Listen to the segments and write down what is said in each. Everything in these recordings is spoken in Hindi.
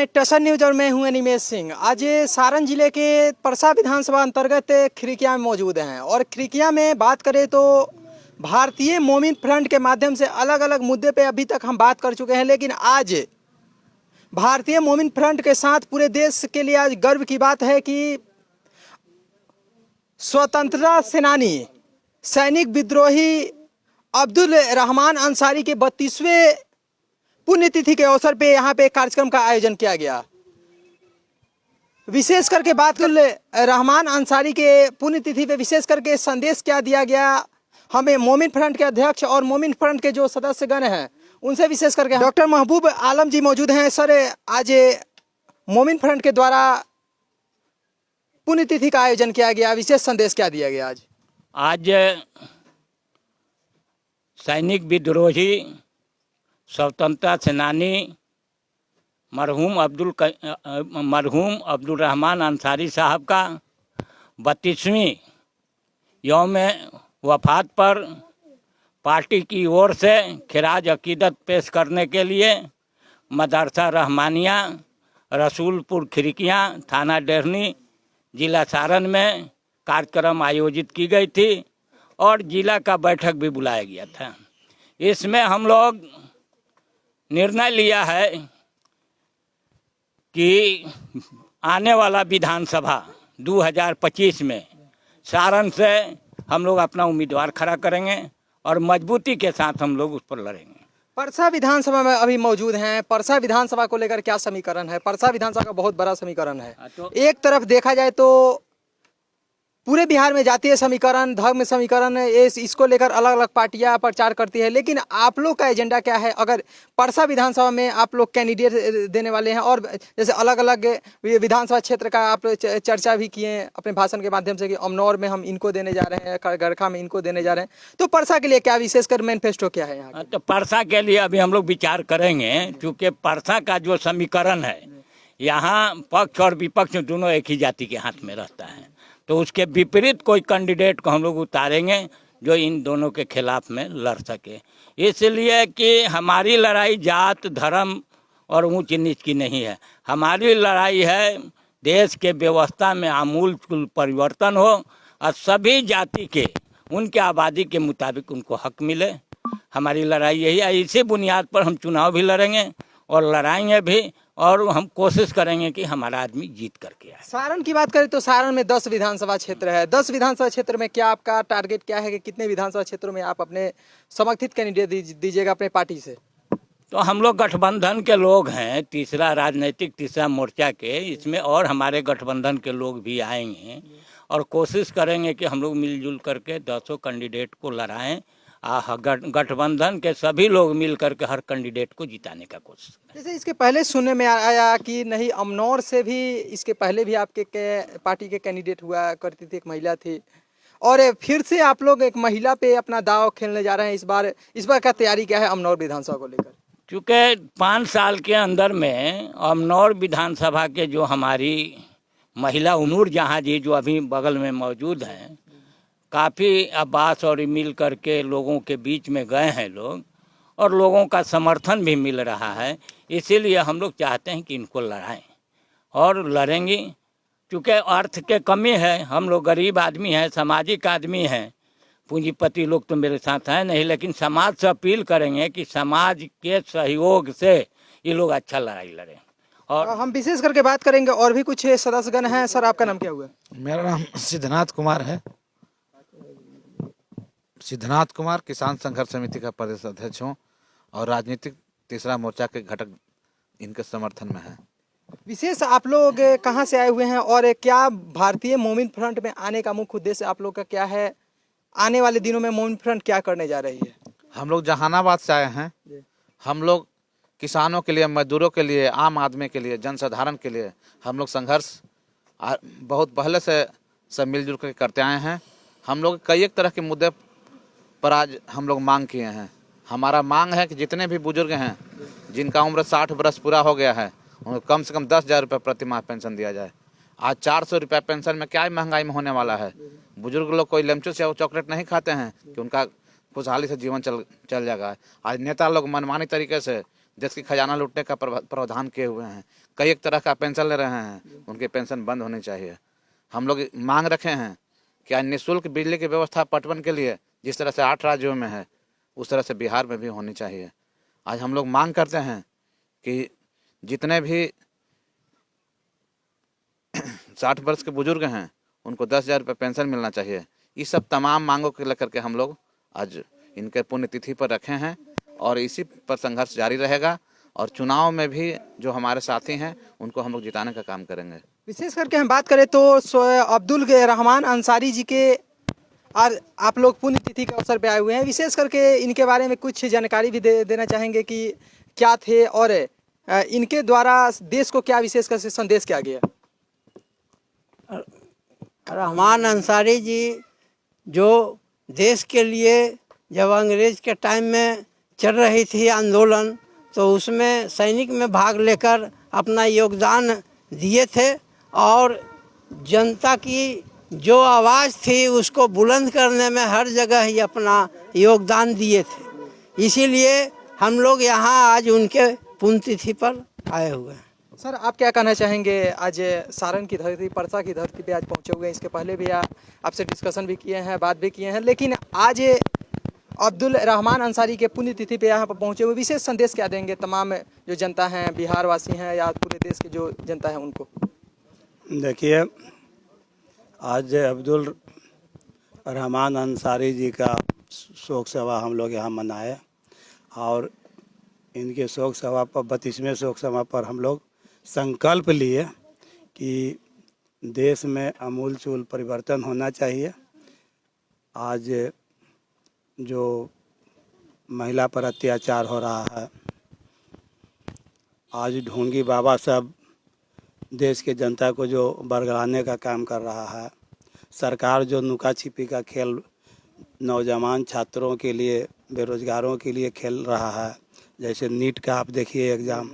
टसन न्यूज और मैं हूं अनिमेश सिंह। आज सारण जिले के परसा विधानसभा अंतर्गत खिड़किया में मौजूद हैं और खिड़किया में बात करें तो भारतीय मोमिन फ्रंट के माध्यम से अलग अलग मुद्दे पे अभी तक हम बात कर चुके हैं, लेकिन आज भारतीय मोमिन फ्रंट के साथ पूरे देश के लिए आज गर्व की बात है कि स्वतंत्रता सेनानी सैनिक विद्रोही अब्दुल रहमान अंसारी के 32वें पुण्यतिथि के अवसर पे यहाँ पे कार्यक्रम का आयोजन किया गया। विशेष करके बात कर ले रहमान अंसारी के पुण्यतिथि पे विशेष करके संदेश क्या दिया गया, हमें मोमिन फ्रंट के अध्यक्ष और मोमिन फ्रंट के जो सदस्यगण हैं उनसे विशेष करके डॉक्टर महबूब आलम जी मौजूद हैं। सर, आज मोमिन फ्रंट के द्वारा पुण्यतिथि का आयोजन किया गया, विशेष संदेश क्या दिया गया? आज सैनिक विद्रोही स्वतंत्रता सेनानी मरहूम अब्दुल रहमान अंसारी साहब का 32वीं यौम वफ़ात पर पार्टी की ओर से खिराज अकीदत पेश करने के लिए मदरसा रहमानिया रसूलपुर खिड़कियाँ थाना डेहनी जिला सारण में कार्यक्रम आयोजित की गई थी और जिला का बैठक भी बुलाया गया था। इसमें हम लोग निर्णय लिया है कि आने वाला विधानसभा 2025 में सारण से हम लोग अपना उम्मीदवार खड़ा करेंगे और मजबूती के साथ हम लोग उस पर लड़ेंगे। परसा विधानसभा में अभी मौजूद हैं। परसा विधानसभा को लेकर क्या समीकरण है? परसा विधानसभा का बहुत बड़ा समीकरण है। तो एक तरफ देखा जाए तो पूरे बिहार में जातीय समीकरण, धर्म समीकरण, इसको लेकर अलग अलग पार्टियां प्रचार करती है, लेकिन आप लोग का एजेंडा क्या है? अगर परसा विधानसभा में आप लोग कैंडिडेट देने वाले हैं और जैसे अलग अलग विधानसभा क्षेत्र का आप चर्चा भी किए अपने भाषण के माध्यम से कि अमनौर में हम इनको देने जा रहे हैं, गरखा में इनको देने जा रहे हैं, तो परसा के लिए क्या विशेषकर मैनिफेस्टो क्या है यहाँ? तो परसा के लिए अभी हम लोग विचार करेंगे, क्योंकि परसा का जो समीकरण है यहाँ पक्ष और विपक्ष दोनों एक ही जाति के हाथ में रहता है, तो उसके विपरीत कोई कैंडिडेट को हम लोग उतारेंगे जो इन दोनों के खिलाफ में लड़ सके। इसलिए कि हमारी लड़ाई जात धर्म और ऊंच नीच की नहीं है, हमारी लड़ाई है देश के व्यवस्था में आमूल परिवर्तन हो और सभी जाति के उनके आबादी के मुताबिक उनको हक मिले। हमारी लड़ाई यही है। इसी बुनियाद पर हम चुनाव भी लड़ेंगे और लड़ाएंगे भी और हम कोशिश करेंगे कि हमारा आदमी जीत करके आए। सारण की बात करें तो सारण में 10 विधानसभा क्षेत्र है। 10 विधानसभा क्षेत्र में क्या आपका टारगेट क्या है कि कितने विधानसभा क्षेत्रों में आप अपने समर्थित कैंडिडेट दीजिएगा अपने पार्टी से? तो हम लोग गठबंधन के लोग हैं, तीसरा मोर्चा के, इसमें और हमारे गठबंधन के लोग भी आएंगे और कोशिश करेंगे कि हम लोग मिलजुल करके 10 कैंडिडेट को लड़ाएं। गठबंधन के सभी लोग मिल करके हर कैंडिडेट को जिताने का कोशिश करें। जैसे इसके पहले सुनने में आया कि नहीं, अमनौर से भी इसके पहले भी आपके पार्टी के कैंडिडेट हुआ करती थी, एक महिला थी, और फिर से आप लोग एक महिला पे अपना दाव खेलने जा रहे हैं। इस बार का तैयारी क्या है अमनौर विधानसभा को लेकर? क्योंकि 5 साल के अंदर में अमनौर विधानसभा के जो हमारी महिला नूर जहाँ जी जो अभी बगल में मौजूद हैं, काफ़ी आवास और मिल करके लोगों के बीच में गए हैं लोग और लोगों का समर्थन भी मिल रहा है। इसीलिए हम लोग चाहते हैं कि इनको लड़ाएं और लड़ेंगे, क्योंकि अर्थ के कमी है। हम लोग गरीब आदमी हैं, सामाजिक आदमी हैं, पूंजीपति लोग तो मेरे साथ हैं नहीं, लेकिन समाज से अपील करेंगे कि समाज के सहयोग से ये लोग अच्छा लड़ाई लड़ें। और हम विशेष करके बात करेंगे और भी कुछ सदस्यगण हैं। सर, आपका नाम क्या हुआ? मेरा नाम सिद्धनाथ कुमार है। सिद्धनाथ कुमार किसान संघर्ष समिति का प्रदेश अध्यक्ष हूँ और राजनीतिक तीसरा मोर्चा के घटक इनके समर्थन में है। विशेष आप लोग कहाँ से आए हुए हैं और क्या भारतीय मोमिन फ्रंट में आने का मुख्य उद्देश्य आप लोग का क्या है? आने वाले दिनों में मोमिन फ्रंट क्या करने जा रही है? हम लोग जहानाबाद से आए हैं। हम लोग किसानों के लिए, मजदूरों के लिए, आम आदमी के लिए, जनसाधारण के लिए हम लोग संघर्ष बहुत पहले से सब मिलजुल कर करते आए हैं। हम लोग कई एक तरह के मुद्दे पर आज हम लोग मांग किए हैं। हमारा मांग है कि जितने भी बुजुर्ग हैं जिनका उम्र 60 वर्ष पूरा हो गया है, उनको कम से कम 10,000 रुपये प्रति माह पेंशन दिया जाए। आज 400 रुपये पेंशन में क्या महंगाई में होने वाला है। बुजुर्ग लोग कोई लेमचू से चॉकलेट नहीं खाते हैं कि उनका खुशहाली से जीवन चल जाएगा। आज नेता लोग मनमानी तरीके से देश की खजाना लूटने का प्रावधान किए हुए हैं। कई एक तरह का पेंशन ले रहे हैं, उनके पेंशन बंद होनी चाहिए। हम लोग मांग रखे हैं कि निःशुल्क बिजली की व्यवस्था पटवन के लिए जिस तरह से 8 राज्यों में है उस तरह से बिहार में भी होनी चाहिए। आज हम लोग मांग करते हैं कि जितने भी 60 वर्ष के बुजुर्ग हैं उनको 10,000 रुपये पेंशन मिलना चाहिए। ये सब तमाम मांगों को लेकर के हम लोग आज इनके पुण्यतिथि पर रखे हैं और इसी पर संघर्ष जारी रहेगा और चुनाव में भी जो हमारे साथी हैं उनको हम लोग जिताने का काम करेंगे। विशेष करके हम बात करें तो अब्दुल रहमान अंसारी जी के आज आप लोग पुण्यतिथि के अवसर पे आए हुए हैं। विशेष करके इनके बारे में कुछ जानकारी भी देना चाहेंगे कि क्या थे और इनके द्वारा देश को क्या विशेष कर से संदेश किया गया। रहमान अंसारी जी जो देश के लिए जब अंग्रेज के टाइम में चल रही थी आंदोलन, तो उसमें सैनिक में भाग लेकर अपना योगदान दिए थे और जनता की जो आवाज़ थी उसको बुलंद करने में हर जगह ही अपना योगदान दिए थे। इसीलिए हम लोग यहाँ आज उनके पुण्यतिथि पर आए हुए हैं। सर आप क्या कहना चाहेंगे, आज सारण की धरती परसा की धरती पे आज पहुँचे हुए हैं। इसके पहले भी आपसे डिस्कशन भी किए हैं, बात भी किए हैं, लेकिन आज अब्दुल रहमान अंसारी के पुण्यतिथि पे यहाँ पर पहुँचे हुए विशेष संदेश क्या देंगे तमाम जो जनता हैं, बिहार वासी हैं या पूरे देश की जो जनता है उनको। देखिए, आज अब्दुल रहमान अंसारी जी का शोक सभा हम लोग यहाँ मनाए और इनके शोक सभा पर 32वें शोक सभा पर हम लोग संकल्प लिए कि देश में आमूलचूल परिवर्तन होना चाहिए। आज जो महिला पर अत्याचार हो रहा है, आज ढोंगी बाबा साहब देश के जनता को जो बरगलाने का काम कर रहा है, सरकार जो नुका छिपी का खेल नौजवान छात्रों के लिए, बेरोजगारों के लिए खेल रहा है, जैसे नीट का आप देखिए एग्ज़ाम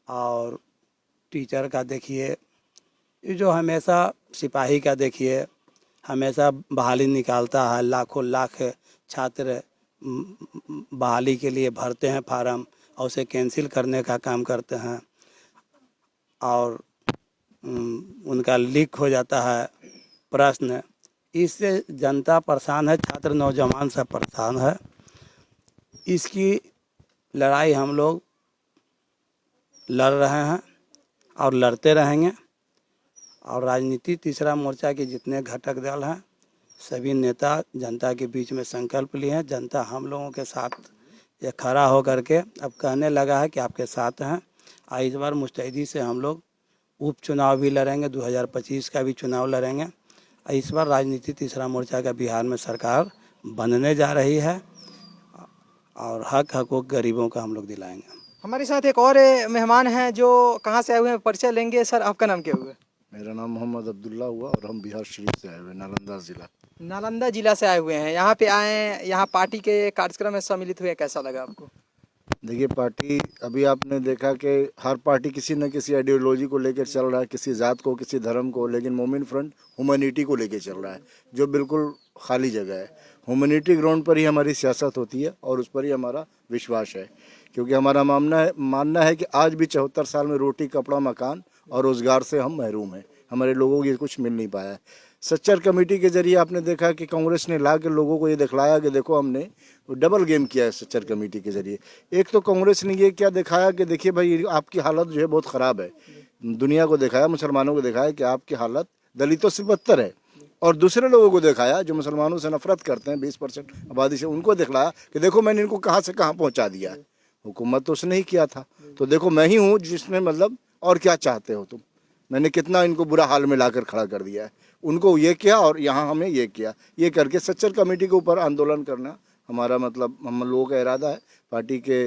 और टीचर का देखिए, ये जो हमेशा सिपाही का देखिए, हमेशा बहाली निकालता है, लाखों लाख छात्र बहाली के लिए भरते हैं फार्म और उसे कैंसिल करने का काम करते हैं और उनका लीक हो जाता है प्रश्न। इससे जनता परेशान है, छात्र नौजवान सब परेशान है। इसकी लड़ाई हम लोग लड़ रहे हैं और लड़ते रहेंगे और राजनीति तीसरा मोर्चा के जितने घटक दल हैं सभी नेता जनता के बीच में संकल्प लिए हैं। जनता हम लोगों के साथ ये खड़ा होकर के अब कहने लगा है कि आपके साथ हैं। इस बार मुस्तैदी से हम लोग उपचुनाव भी लड़ेंगे, 2025 का भी चुनाव लड़ेंगे। इस बार राजनीति तीसरा मोर्चा का बिहार में सरकार बनने जा रही है और हक हकूक गरीबों का हम लोग दिलाएंगे। हमारे साथ एक और मेहमान हैं जो कहाँ से आए हुए हैं, परिचय लेंगे। सर आपका नाम क्या हुआ? मेरा नाम मोहम्मद अब्दुल्ला हुआ और हम बिहार शरीफ से आए हुए, नालंदा जिला। नालंदा जिला से आए हुए हैं, यहाँ पे आए, यहाँ पार्टी के कार्यक्रम में सम्मिलित हुए, कैसा लगा आपको? देखिए, पार्टी अभी आपने देखा कि हर पार्टी किसी न किसी आइडियोलॉजी को लेकर चल रहा है, किसी जात को, किसी धर्म को, लेकिन मोमिन फ्रंट ह्यूमैनिटी को लेकर चल रहा है, जो बिल्कुल खाली जगह है। ह्यूमैनिटी ग्राउंड पर ही हमारी सियासत होती है और उस पर ही हमारा विश्वास है, क्योंकि हमारा मानना है कि आज भी 74 साल में रोटी, कपड़ा, मकान और रोज़गार से हम महरूम हैं। हमारे लोगों को ये कुछ मिल नहीं पाया है। सच्चर कमेटी के जरिए आपने देखा कि कांग्रेस ने ला के लोगों को ये दिखलाया कि देखो हमने डबल गेम किया है सच्चर कमेटी के जरिए। एक तो कांग्रेस ने ये क्या दिखाया कि देखिए भाई आपकी हालत जो है बहुत ख़राब है, दुनिया को दिखाया, मुसलमानों को दिखाया कि आपकी हालत दलितों से बदतर है, और दूसरे लोगों को दिखाया जो मुसलमानों से नफरत करते हैं 20% आबादी से, उनको दिखलाया कि देखो मैंने इनको कहाँ से कहाँ पहुँचा दिया है। हुकूमत तो उसने ही किया था, तो देखो मैं ही हूँ जिसने मतलब और क्या चाहते हो तुम, मैंने कितना इनको बुरा हाल में लाकर खड़ा कर दिया है। उनको ये किया और यहाँ हमें ये किया, ये करके सच्चर कमेटी के ऊपर आंदोलन करना हमारा मतलब हम लोगों का इरादा है। पार्टी के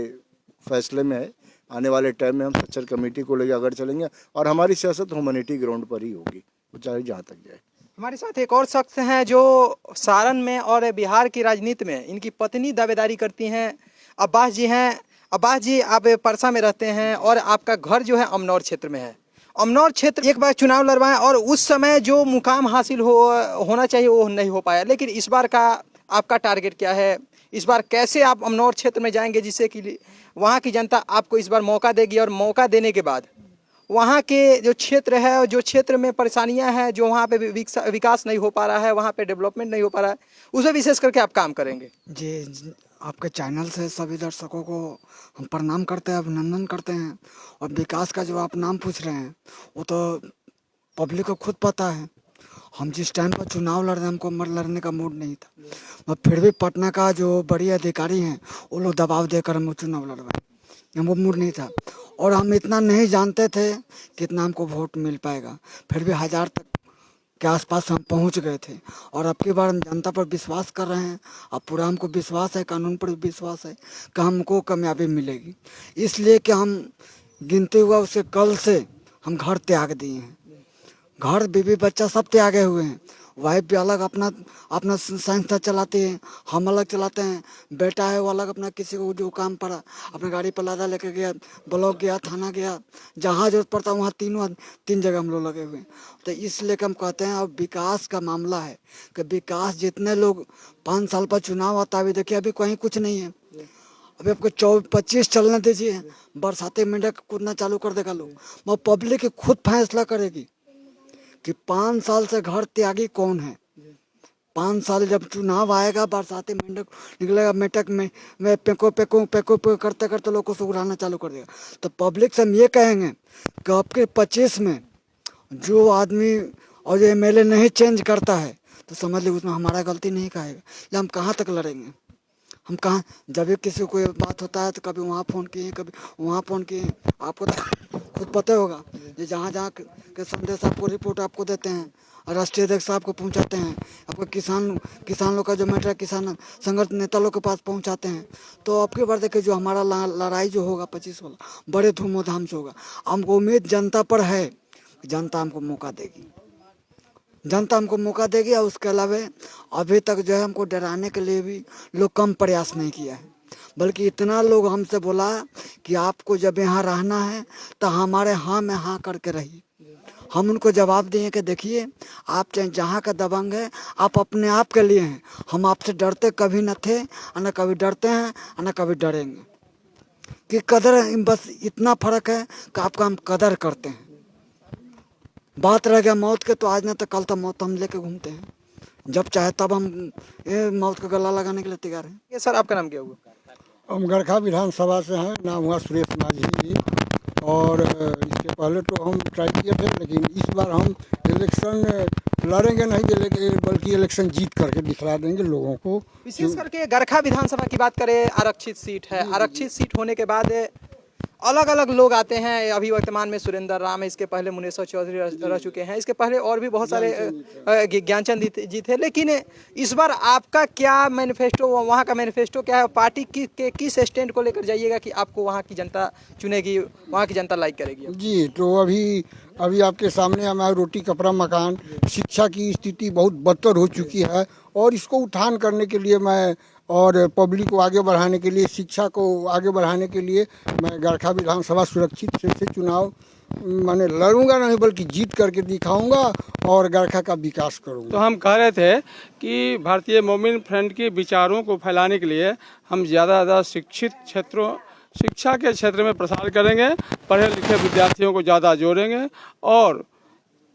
फैसले में है, आने वाले टाइम में हम सच्चर कमेटी को लेकर आगे चलेंगे और हमारी सियासत ह्यूमैनिटी ग्राउंड पर ही होगी, वो चाहे जहाँ तक जाए। हमारे साथ एक और शख्स हैं जो सारण में और बिहार की राजनीति में इनकी पत्नी दावेदारी करती हैं, अब्बास जी हैं। अब्बास जी, आप परसा में रहते हैं और आपका घर जो है अमनौर क्षेत्र में है। अमनौर क्षेत्र एक बार चुनाव लड़वाएं और उस समय जो मुकाम हासिल होना चाहिए वो नहीं हो पाया, लेकिन इस बार का आपका टारगेट क्या है? इस बार कैसे आप अमनौर क्षेत्र में जाएंगे जिससे कि वहाँ की जनता आपको इस बार मौका देगी, और मौका देने के बाद वहाँ के जो क्षेत्र है और जो क्षेत्र में परेशानियाँ हैं, जो वहाँ पे विकास नहीं हो पा रहा है, वहाँ पे डेवलपमेंट नहीं हो पा रहा है, उसे विशेष करके आप काम करेंगे? जी, आपके चैनल से सभी दर्शकों को हम प्रणाम करते हैं, अभिनंदन करते हैं। और विकास का जो आप नाम पूछ रहे हैं वो तो पब्लिक को खुद पता है। हम जिस टाइम पर चुनाव लड़ रहे हैं, हमको लड़ने का मूड नहीं था, मगर फिर भी पटना का जो बड़ी अधिकारी हैं वो लोग दबाव देकर हम चुनाव लड़वाए, हमको मूड नहीं था। और हम इतना नहीं जानते थे कितना हमको वोट मिल पाएगा, फिर भी 1000 तक के आसपास हम पहुंच गए थे। और अब की बार हम जनता पर विश्वास कर रहे हैं, अब पूरा हमको विश्वास है, कानून पर विश्वास है कि हमको कामयाबी मिलेगी। इसलिए कि हम गिनते हुआ उसे कल से हम घर त्याग दिए हैं, घर बीवी बच्चा सब त्यागे हुए हैं। वाइफ भी अलग अपना अपना संस्था चलाती है, हम अलग चलाते हैं। बेटा है वो अलग अपना किसी को जो काम पड़ा अपने गाड़ी पर लादा लेकर गया, ब्लॉक गया, थाना गया, जहाँ जरूरत पड़ता वहाँ तीन जगह हम लोग लगे हुए हैं। तो इसलिए हम कहते हैं अब विकास का मामला है कि विकास जितने लोग 5 साल पर चुनाव आता है, अभी देखिए अभी कहीं कुछ नहीं है। अभी आपको 24-25 चलने दीजिए, बरसाती मेंढक कूदना चालू कर देगा लोग। वो पब्लिक खुद फैसला करेगी कि 5 साल से घर त्यागी कौन है। 5 साल जब चुनाव आएगा, बरसाती मेंढक निकलेगा, मेंढक में पेको करते करते लोग को सुगराना चालू कर देगा। तो पब्लिक से हम ये कहेंगे कि आपके 25 में जो आदमी और जो MLA नहीं चेंज करता है तो समझ लीजिए उसमें हमारा गलती नहीं कहेगा। हम कहाँ तक लड़ेंगे, हम कहाँ, जब भी किसी को बात होता है तो कभी वहाँ फ़ोन किए, कभी वहाँ फ़ोन किए। आपको तो खुद पता होगा ये जहाँ के संदेश आपको रिपोर्ट आपको देते हैं, राष्ट्रीय अध्यक्ष आपको पहुँचाते हैं, आपको किसान लोग का जो मैटर है किसान संगठन नेता लोग के पास पहुँचाते हैं। तो आपकी बार देखिए जो हमारा लड़ाई जो होगा 25 वाला बड़े धूमधाम से होगा। हमको उम्मीद जनता पर है, जनता हमको मौका देगी, जनता हमको मौका देगी। और उसके अलावा अभी तक जो है हमको डराने के लिए भी लोग कम प्रयास नहीं किया है, बल्कि इतना लोग हमसे बोला कि आपको जब यहाँ रहना है तो हमारे हाँ में हाँ करके रहिए। हम उनको जवाब दिए कि देखिए आप चाहे जहाँ का दबंग है, आप अपने आप के लिए हैं, हम आपसे डरते कभी न थे, न कभी डरते हैं, न कभी डरेंगे। कि कदर बस इतना फ़र्क है कि आपका हम कदर करते हैं। बात रह गया मौत के, तो आज न तो कल तो मौत हम लेके घूमते हैं, जब चाहे तब हम मौत का गला लगाने के लिए तैयार हैं। ये सर आपका नाम क्या हुआ? हम गरखा विधानसभा से हैं, नाम हुआ सुरेश माझी जी। और इसके पहले तो हम ट्राई किए थे, लेकिन इस बार हम इलेक्शन लड़ेंगे नहीं, बल्कि इलेक्शन जीत करके दिखला देंगे लोगों को। विशेष करके गरखा विधानसभा की बात करें, आरक्षित सीट है। आरक्षित सीट होने के बाद अलग अलग लोग आते हैं। अभी वर्तमान में सुरेंद्र राम है, इसके पहले मुनेश्वर चौधरी रह चुके हैं, इसके पहले और भी बहुत सारे ज्ञानचंद जी थे। लेकिन इस बार आपका क्या मैनिफेस्टो, वहाँ का मैनिफेस्टो क्या है? पार्टी के किस स्टैंड को लेकर जाइएगा कि आपको वहाँ की जनता चुनेगी, वहाँ की जनता लाइक करेगी? जी, तो अभी आपके सामने हमारा रोटी कपड़ा मकान, शिक्षा की स्थिति बहुत बदतर हो चुकी है। और इसको उत्थान करने के लिए मैं और पब्लिक को आगे बढ़ाने के लिए, शिक्षा को आगे बढ़ाने के लिए मैं गरखा विधानसभा सुरक्षित से चुनाव मैंने लड़ूंगा नहीं, बल्कि जीत करके दिखाऊंगा और गरखा का विकास करूंगा। तो हम कह रहे थे कि भारतीय मोमिन फ्रंट के विचारों को फैलाने के लिए हम ज़्यादा शिक्षित क्षेत्रों, शिक्षा के क्षेत्र में प्रसार करेंगे, पढ़े लिखे विद्यार्थियों को ज़्यादा जोड़ेंगे। और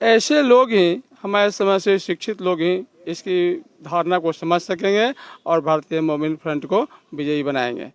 ऐसे लोग ही, हमारे समय से शिक्षित लोग ही इसकी धारणा को समझ सकेंगे और भारतीय मोमिन फ्रंट को विजयी बनाएंगे।